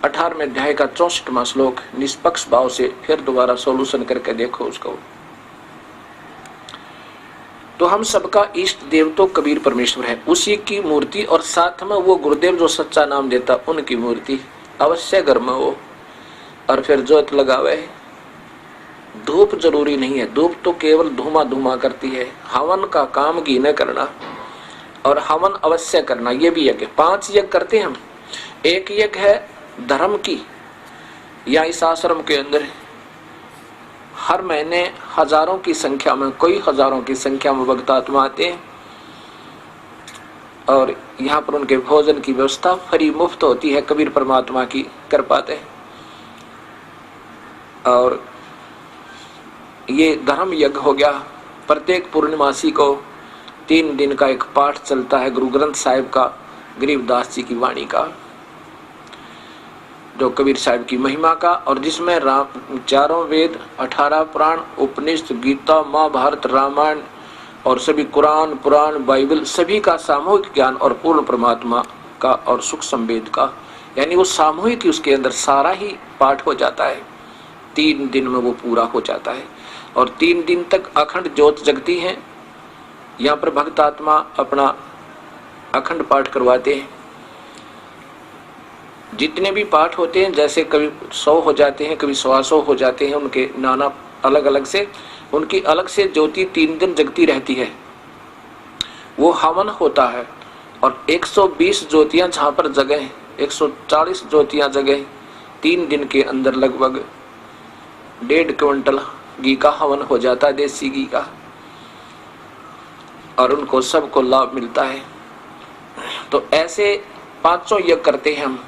18वें अध्याय का 64वां श्लोक निष्पक्ष भाव से फिर दोबारा सॉल्यूशन करके देखो उसको। तो हम सबका इष्ट देव तो कबीर परमेश्वर है, उसी की मूर्ति और साथ में वो गुरुदेव जो सच्चा नाम देता उनकी मूर्ति अवश्य घर में हो। और फिर जोत लगावे। धूप जरूरी नहीं है, धूप तो केवल धुआं धुआं करती है। हवन का काम घी न करना और हवन अवश्य करना, ये भी यज्ञ। 5 यज्ञ करते हैं हम। एक यज्ञ है धर्म की, या इस आश्रम के अंदर हर महीने हजारों की संख्या में, कोई हजारों की संख्या में भक्त आत्मा आते हैं और यहाँ पर उनके भोजन की व्यवस्था फ्री मुफ्त होती है, कबीर परमात्मा की कर पाते हैं। और ये धर्म यज्ञ हो गया। प्रत्येक पूर्णिमासी को 3 दिन का एक पाठ चलता है गुरु ग्रंथ साहिब का, गरीबदास जी की वाणी का, जो कबीर साहिब की महिमा का, और जिसमें चारों वेद, 18 पुराण, उपनिषद, गीता, महाभारत, रामायण और सभी कुरान, पुराण, बाइबल सभी का सामूहिक ज्ञान और पूर्ण परमात्मा का और सुख संवेद का, यानी वो सामूहिक ही उसके अंदर सारा ही पाठ हो जाता है। 3 दिन में वो पूरा हो जाता है और 3 दिन तक अखंड ज्योत जगती है। यहाँ पर भक्त आत्मा अपना अखंड पाठ करवाते हैं। जितने भी पाठ होते हैं, जैसे कभी 100 हो जाते हैं, कभी 125 हो जाते हैं, उनके नाना अलग अलग से, उनकी अलग से ज्योति 3 दिन जगती रहती है। वो हवन होता है और 120 ज्योतियां जहाँ पर जगह, 140 ज्योतियां जगह 3 दिन के अंदर लगभग 1.5 क्विंटल घी का हवन हो जाता है, देसी घी का, और उनको सबको लाभ मिलता है। तो ऐसे 500 यज्ञ करते हैं हम।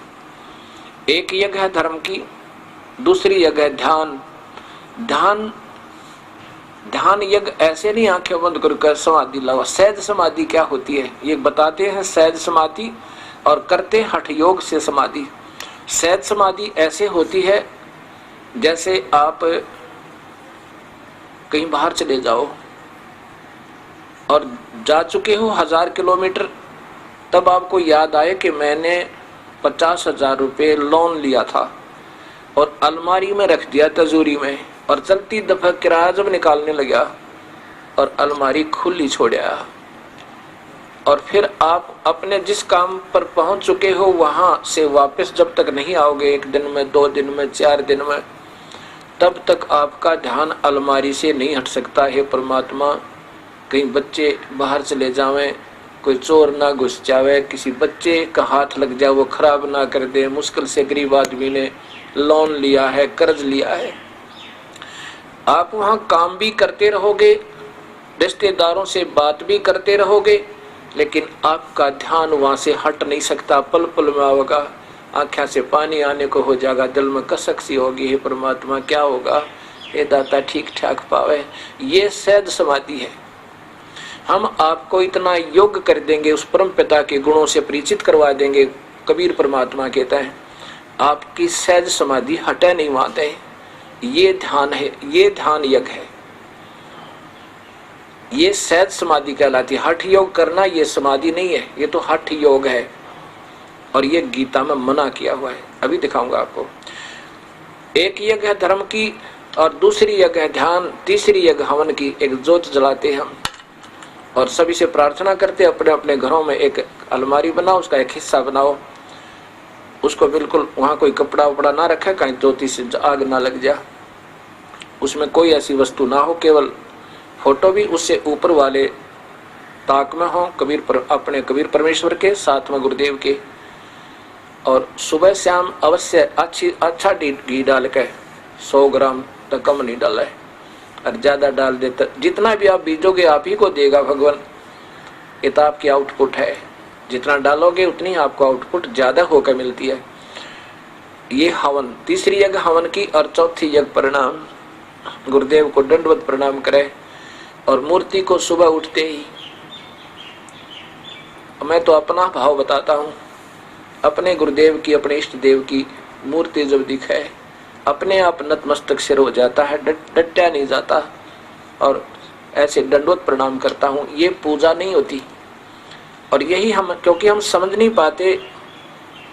एक यज्ञ है धर्म की, दूसरी यज्ञ है ध्यान। ध्यान यज्ञ ऐसे नहीं आंखें बंद करके समाधि लाओ। सहज समाधि क्या होती है ये बताते हैं। सहज समाधि और करते हठ योग से समाधि। सहज समाधि ऐसे होती है जैसे आप कहीं बाहर चले जाओ और जा चुके हो 1000 किलोमीटर, तब आपको याद आए कि मैंने 50,000 रुपये लोन लिया था और अलमारी में रख दिया तिजोरी में, और चलती दफा किराया जब निकालने लगा और अलमारी खुली छोड़ा, और फिर आप अपने जिस काम पर पहुंच चुके हो वहां से वापस जब तक नहीं आओगे, 1 दिन में, 2 दिन में, 4 दिन में, तब तक आपका ध्यान अलमारी से नहीं हट सकता है। परमात्मा, कहीं बच्चे बाहर चले जावें, कोई चोर ना घुस जावे, किसी बच्चे का हाथ लग जाए वो खराब ना कर दे, मुश्किल से गरीब आदमी ने लोन लिया है, कर्ज लिया है, आप वहाँ काम भी करते रहोगे, रिश्तेदारों से बात भी करते रहोगे, लेकिन आपका ध्यान वहाँ से हट नहीं सकता। पल पल में होगा, आँखों से पानी आने को हो जाएगा, दिल में कसक सी होगी, हे परमात्मा क्या होगा, हे दाता ठीक ठाक पावे। ये सहज समाधि है। हम आपको इतना योग्य कर देंगे, उस परम पिता के गुणों से परिचित करवा देंगे। कबीर परमात्मा कहता है आपकी सहज समाधि हटे नहीं माते। ये ध्यान है, ये ध्यान यज्ञ है, ये सहज समाधि कहलाती है। हठ योग करना ये समाधि नहीं है, ये तो हठ योग है, और ये गीता में मना किया हुआ है। अभी दिखाऊंगा आपको। एक यज्ञ है धर्म की और दूसरी यज्ञ है ध्यान, तीसरी यज्ञ हवन की। एक ज्योत जलाते हैं हम और सभी से प्रार्थना करते हैं अपने अपने घरों में एक अलमारी बनाओ, उसका एक हिस्सा बनाओ, उसको बिल्कुल वहाँ कोई कपड़ा वपड़ा ना रखे, कहीं ज्योति से आग ना लग जाए, उसमें कोई ऐसी वस्तु ना हो, केवल फोटो भी उससे ऊपर वाले ताक में हो, अपने कबीर परमेश्वर के साथ में गुरुदेव के। और सुबह शाम अवश्य अच्छा घी डाल के, 100 ग्राम तक कम नहीं डाला है, और ज्यादा डाल देता, जितना भी आप बीजोगे आप ही को देगा भगवान। ये तो आपकी आउटपुट है, जितना डालोगे उतनी आपको आउटपुट ज्यादा होकर मिलती है। ये हवन, तीसरी यज्ञ हवन की, और चौथी यज्ञ प्रणाम। गुरुदेव को दंडवत प्रणाम करे और मूर्ति को सुबह उठते ही, मैं तो अपना भाव बताता हूँ, अपने गुरुदेव की, अपने इष्ट देव की मूर्ति जब दिखे अपने आप नतमस्तक सिर हो जाता है, डटा नहीं जाता, और ऐसे दंडवत प्रणाम करता हूँ। ये पूजा नहीं होती। और यही हम, क्योंकि हम समझ नहीं पाते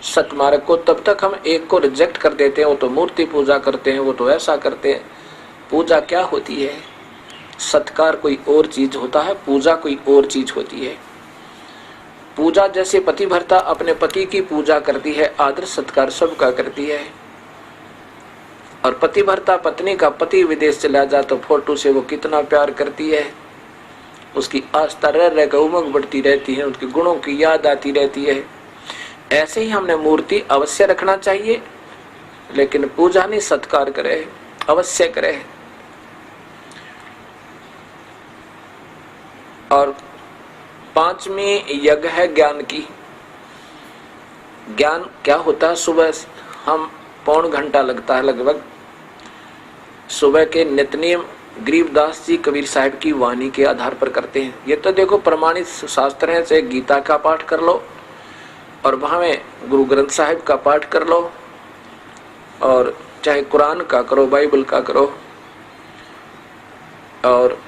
सतमार्ग को, तब तक हम एक को रिजेक्ट कर देते हैं। वो तो मूर्ति पूजा करते हैं, वो तो ऐसा करते हैं। पूजा क्या होती है? सत्कार कोई और चीज होता है, पूजा कोई और चीज होती है। पूजा जैसे पतिव्रता अपने पति की पूजा करती है, आदर सत्कार सबका करती है। और पतिव्रता पत्नी का पति विदेश चला जाए तो फोटो से वो कितना प्यार करती है, उसकी आस्था रह रहकर उमंग बढ़ती रहती है, उसके गुणों की याद आती रहती है। ऐसे ही हमने मूर्ति अवश्य रखना चाहिए, लेकिन पूजा नहीं, सत्कार करे, अवश्य करे। और पांचवी यज्ञ है ज्ञान की। ज्ञान क्या होता है? सुबह हम पौन घंटा लगता है लगभग सुबह के नित्यनेम गरीबदास जी कबीर साहब की वाणी के आधार पर करते हैं। ये तो देखो प्रमाणित शास्त्र है, चाहे गीता का पाठ कर लो और वहां में गुरु ग्रंथ साहिब का पाठ कर लो, और चाहे कुरान का करो, बाइबल का करो। और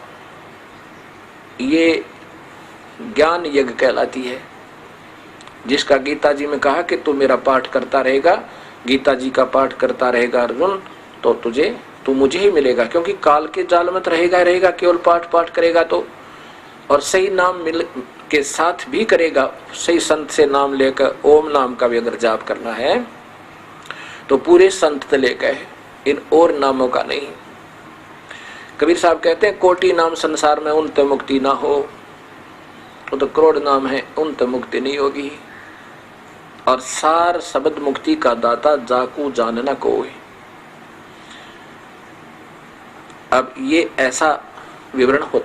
ये ज्ञान यज्ञ कहलाती है, जिसका गीता जी में कहा कि तू मेरा पाठ करता रहेगा, गीता जी का पाठ करता रहेगा अर्जुन, तो तू मुझे ही मिलेगा। क्योंकि काल के जाल में रहेगा केवल पाठ करेगा तो, और सही नाम मिल के साथ भी करेगा, सही संत से नाम लेकर ओम नाम का भी अगर जाप करना है तो पूरे संत लेकर, इन और नामों का नहीं। कबीर साहब कहते हैं कोटि नाम संसार में उनते मुक्ति ना हो, वो तो करोड़ नाम है, उनते मुक्ति नहीं होगी। और सार शब्द मुक्ति का दाता जाकू जानना कोई। अब ये ऐसा विवरण होता